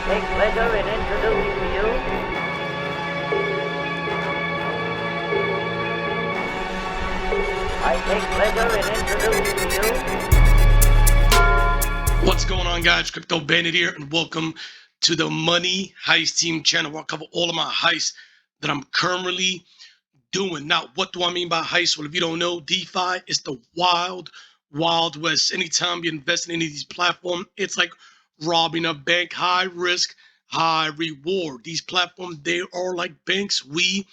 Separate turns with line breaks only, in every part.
take pleasure in introducing to you
What's going on, guys? Crypto Bandit here, and welcome to the Money Heist Team channel, where I cover all of my heists that I'm currently doing. Now, what do I mean by heist? Well, if you don't know, DeFi is the wild, wild west. Anytime you invest in any of these platforms, it's like robbing a bank. High risk, high reward. These platforms, they are like banks. We,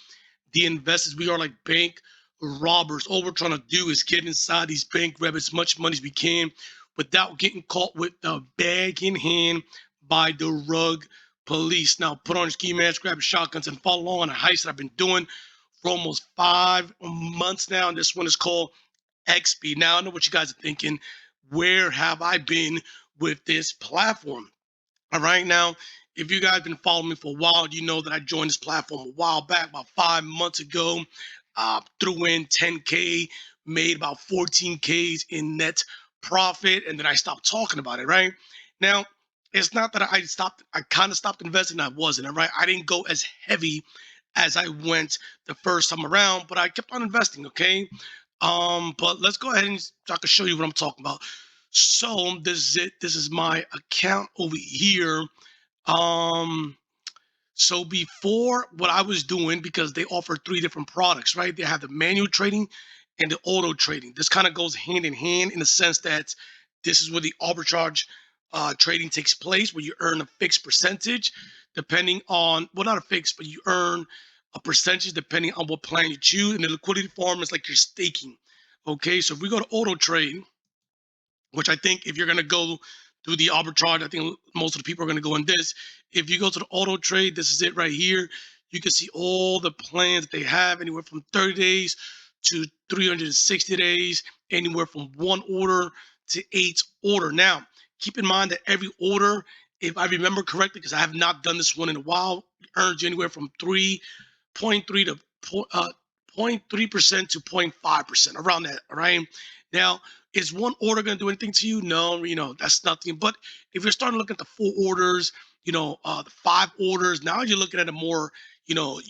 the investors, we are like bank robbers. All we're trying to do is get inside these bank, grab as much money as we can without getting caught with the bag in hand by the rug police. Now, put on your ski mask, grab your shotguns, and follow along on a heist that I've been doing for almost 5 months now. And this one is called Exby. Now, I know what you guys are thinking. Where have I been with this platform? All right, now, if you guys been following me for a while, you know that I joined this platform a while back, about 5 months ago. Threw in 10K, made about 14Ks in net profit, and then I stopped talking about it, right? Now, it's not that I kind of stopped investing. I wasn't, all right? I didn't go as heavy as I went the first time around, but I kept on investing, okay? But let's go ahead and so I can show you what I'm talking about. So this is it. This is my account over here. So before, what I was doing, because they offer 3 different products, right? They have the manual trading and the auto trading. This kind of goes hand in hand in the sense that this is where the arbitrage trading takes place, where you earn a fixed percentage depending on, well, not a fixed, but you earn a percentage depending on what plan you choose. And the liquidity farm is like you're staking. Okay, so if we go to auto trade, which I think if you're going to go through the arbitrage, I think most of the people are going to go in this. If you go to the auto trade, this is it right here. You can see all the plans that they have, anywhere from 30 days to 360 days, anywhere from 1 order to 8 order. Now, keep in mind that every order, if I remember correctly, because I have not done this one in a while, earns you anywhere from 3.3 to 0.3% to 0.5%, around that, all right? Now, is 1 order going to do anything to you? No, that's nothing. But if you're starting to look at the 4 orders, the 5 orders, now you're looking at a more, 2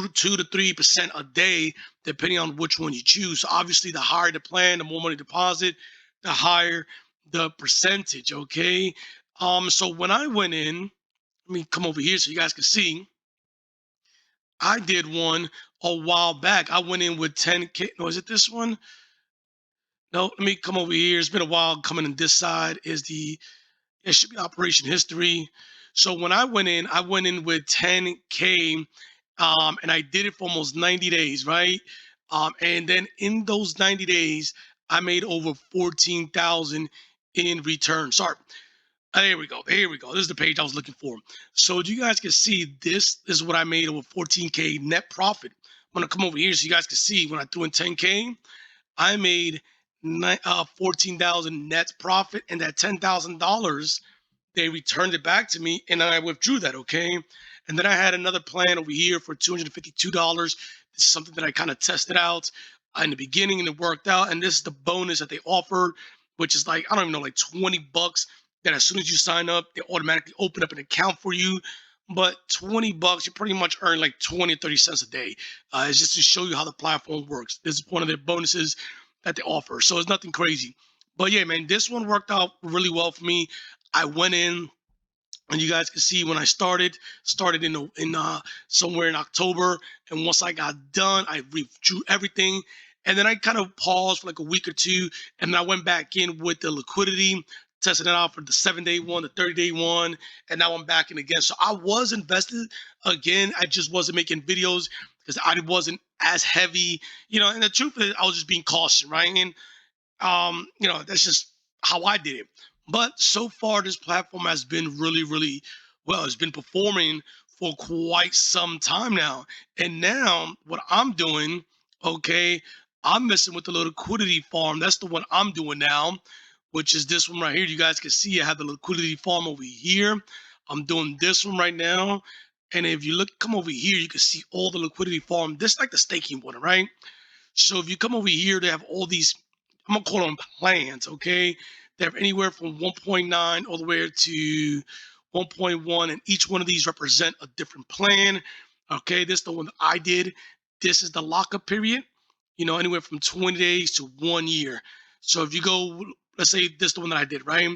to 3% a day, depending on which one you choose. So obviously, the higher the plan, the more money deposit, the higher the percentage. Okay. So when I went in, let me come over here so you guys can see. I did one a while back. I went in with 10K. No, is it this one? No, let me come over here. It's been a while coming in this side. It should be operation history. So when I went in with 10K, and I did it for almost 90 days, right? And then in those 90 days, I made over 14,000 in return. Sorry. Here we go. Here we go. This is the page I was looking for. So you guys can see this is what I made over 14K net profit. I'm going to come over here so you guys can see when I threw in 10K, I made 14,000 net profit, and that $10,000 they returned it back to me, and then I withdrew that. Okay, and then I had another plan over here for $252. This is something that I kind of tested out in the beginning, and it worked out. And this is the bonus that they offered, which is like, I don't even know, like $20. That as soon as you sign up, they automatically open up an account for you. But $20, you pretty much earn like 20 or 30 cents a day. It's just to show you how the platform works. This is one of their bonuses that they offer. So it's nothing crazy. But yeah, man, this one worked out really well for me. I went in, and you guys can see when I started in somewhere in October, and once I got done, I withdrew everything, and then I kind of paused for like a week or two, and then I went back in with the liquidity, testing it out for the 7-day one, the 30-day one, and now I'm back in again. So I was invested again. I just wasn't making videos because I wasn't as heavy, and the truth is I was just being cautious, right? And that's just how I did it. But so far, this platform has been really, really well. It's been performing for quite some time now. And now what I'm doing, okay, I'm messing with the liquidity farm. That's the one I'm doing now, which is this one right here. You guys can see I have the liquidity farm over here. I'm doing this one right now. And if you come over here, you can see all the liquidity farm. This is like the staking one, right? So if you come over here, they have all these, I'm gonna call them plans, okay? They have anywhere from 1.9 all the way to 1.1, and each one of these represent a different plan. Okay, this is the one that I did. This is the lockup period, anywhere from 20 days to 1 year. So if you go, let's say this is the one that I did, right?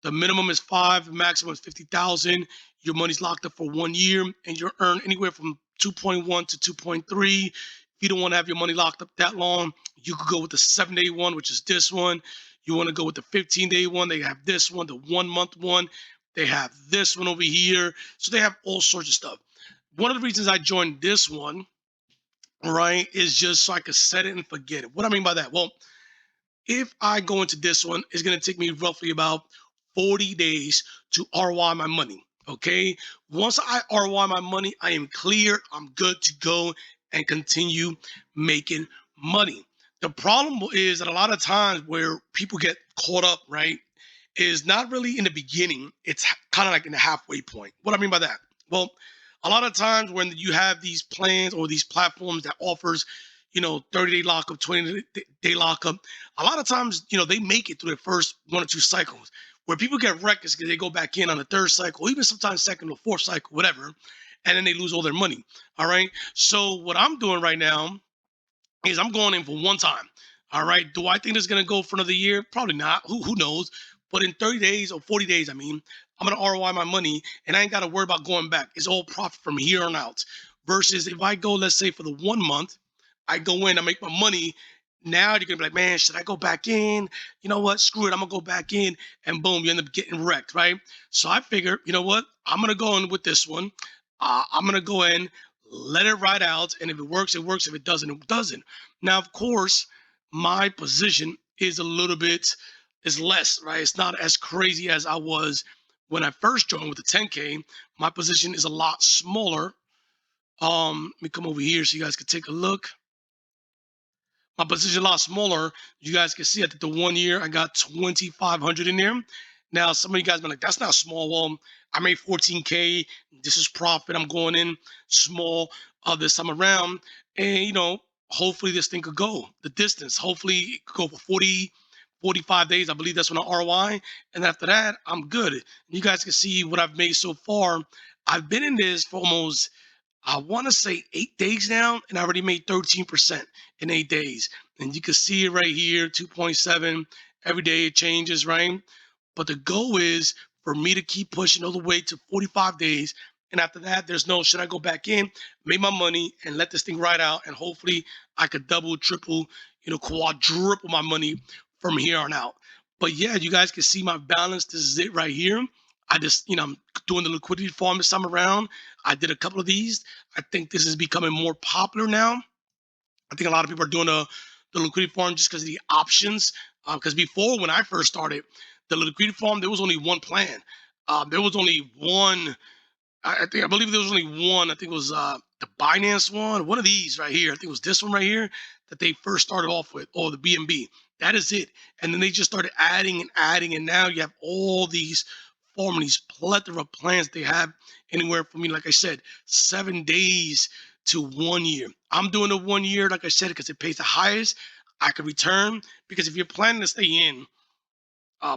The minimum is 5, the maximum is 50,000. Your money's locked up for 1 year, and you earn anywhere from 2.1 to 2.3. If you don't want to have your money locked up that long, you could go with the 7-day one, which is this one. You want to go with the 15-day one, they have this one. The 1-month one, they have this one over here. So they have all sorts of stuff. One of the reasons I joined this one, right, is just so I could set it and forget it. What I mean by that? Well, if I go into this one, it's going to take me roughly about 40 days to ROI my money. Okay. Once I ROI my money, I am clear. I'm good to go and continue making money. The problem is that a lot of times where people get caught up, right, is not really in the beginning. It's kind of like in the halfway point. What I mean by that? Well, a lot of times when you have these plans or these platforms that offers 30-day lockup, 20-day lockup, a lot of times, they make it through the first 1 or 2 cycles. Where people get wrecked is because they go back in on the 3rd cycle, even sometimes 2nd or 4th cycle, whatever, and then they lose all their money. All right. So what I'm doing right now is I'm going in for one time. All right. Do I think it's going to go for another year? Probably not. Who knows? But in 30 days or 40 days, I'm going to ROI my money, and I ain't got to worry about going back. It's all profit from here on out. Versus if I go, let's say for the 1 month, I go in, I make my money. Now you're gonna be like, man, should I go back in? You know what? Screw it. I'm gonna go back in, and boom, you end up getting wrecked, right? So I figure, you know what? I'm gonna go in with this one. I'm gonna go in, let it ride out, and if it works, it works. If it doesn't, it doesn't. Now, of course, my position is a little bit is less, right? It's not as crazy as I was when I first joined with the 10K. My position is a lot smaller. Let me come over here so you guys can take a look. My position a lot smaller. You guys can see at the 1 year, I got 2,500 in there. Now, some of you guys been like, that's not small. Well, I made 14K. This is profit. I'm going in small this time around. And, hopefully this thing could go the distance. Hopefully it could go for 40, 45 days. I believe that's when I ROI. And after that, I'm good. You guys can see what I've made so far. I've been in this for almost, I want to say 8 days now, and I already made 13% in 8 days. And you can see it right here, 2.7. Every day it changes, right? But the goal is for me to keep pushing all the way to 45 days. And after that, there's no, should I go back in, make my money, and let this thing ride out? And hopefully I could double, triple, quadruple my money from here on out. But yeah, you guys can see my balance. This is it right here. I just, I'm doing the liquidity farm this time around. I did a couple of these. I think this is becoming more popular now. I think a lot of people are doing the liquidity farm just because of the options. Because before, when I first started, the liquidity farm, there was only one plan. There was only one. I believe there was only one. I think it was the Binance one of these right here. I think it was this one right here that they first started off with, or the BNB. That is it. And then they just started adding and adding, and now you have all these these plethora of plans. They have anywhere from, like I said, 7 days to 1 year. I'm doing the 1 year, like I said, because it pays the highest. I could return, because if you're planning to stay in,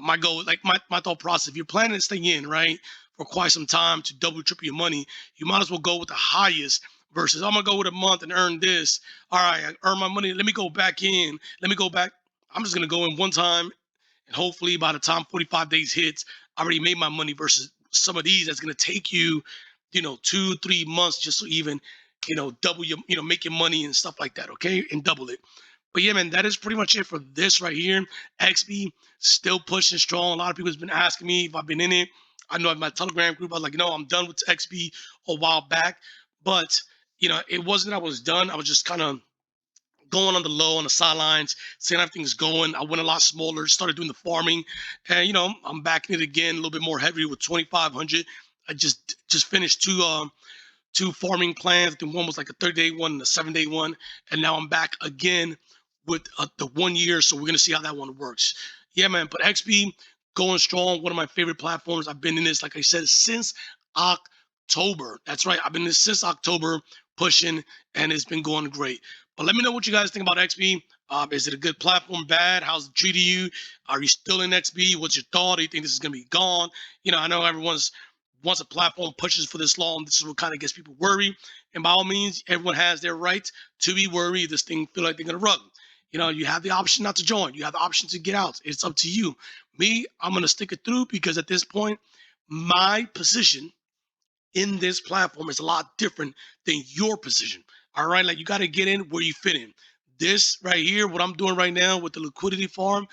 my goal, like my thought process, if you're planning to stay in, right, for quite some time to double, triple your money, you might as well go with the highest versus I'm going to go with a month and earn this. All right, I earn my money. Let me go back in. Let me go back. I'm just going to go in one time, and hopefully by the time 45 days hits, I already made my money versus some of these that's going to take you, 2-3 months just to even, double your, make your money and stuff like that. Okay. And double it. But yeah, man, that is pretty much it for this right here. Exby still pushing strong. A lot of people have been asking me if I've been in it. I know in my Telegram group, I was like, I'm done with Exby a while back. But, it wasn't that I was done. I was just kind of going on the low, on the sidelines, seeing how everything's going. I went a lot smaller, started doing the farming. And, I'm back in it again, a little bit more heavy with 2,500. I just finished two farming plans. I think one was like a 30-day one and a 7-day one. And now I'm back again with the 1 year. So we're going to see how that one works. Yeah, man. But Exby going strong. One of my favorite platforms. I've been in this, like I said, since October. That's right. I've been in this since October pushing, and it's been going great. But let me know what you guys think about Exby. Is it a good platform? Bad? How's it treating you? Are you still in Exby? What's your thought? Do you think this is going to be gone? I know everyone's once a platform pushes for this long, this is what kind of gets people worried. And by all means, everyone has their right to be worried. This thing feel like they're gonna rug. You know, you have the option not to join. You have the option to get out. It's up to you. Me, I'm gonna stick it through because at this point, my position in this platform is a lot different than your position. All right, like you got to get in where you fit in. This right here, what I'm doing right now with the liquidity farm,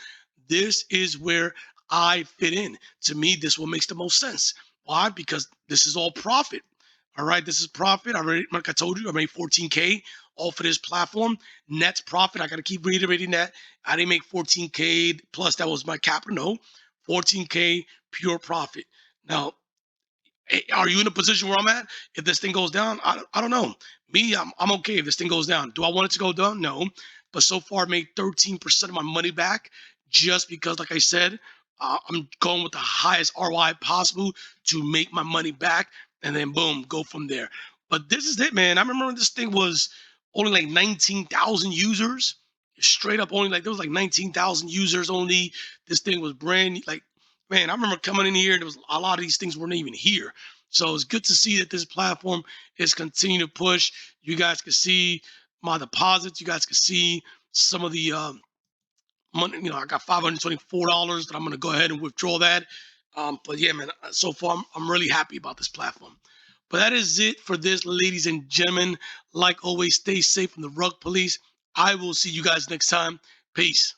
this is where I fit in. To me, this what makes the most sense. Why? Because this is all profit. All right, this is profit. I already, like I told you, I made 14K off of this platform. Net profit. I got to keep reiterating that. I didn't make 14K plus that was my capital. No, 14K pure profit. Now, are you in a position where I'm at? If this thing goes down, I don't know. Me, I'm okay if this thing goes down. Do I want it to go down? No. But so far, I made 13% of my money back just because, like I said, I'm going with the highest ROI possible to make my money back and then boom, go from there. But this is it, man. I remember when this thing was only like 19,000 users. Straight up, only like there was like 19,000 users only. This thing was brand like, man, I remember coming in here, there was a lot of these things weren't even here. So it's good to see that this platform is continuing to push. You guys can see my deposits. You guys can see some of the money. You know, I got $524 that I'm going to go ahead and withdraw that. But yeah, man, so far I'm really happy about this platform. But that is it for this, ladies and gentlemen. Like always, stay safe from the rug police. I will see you guys next time. Peace.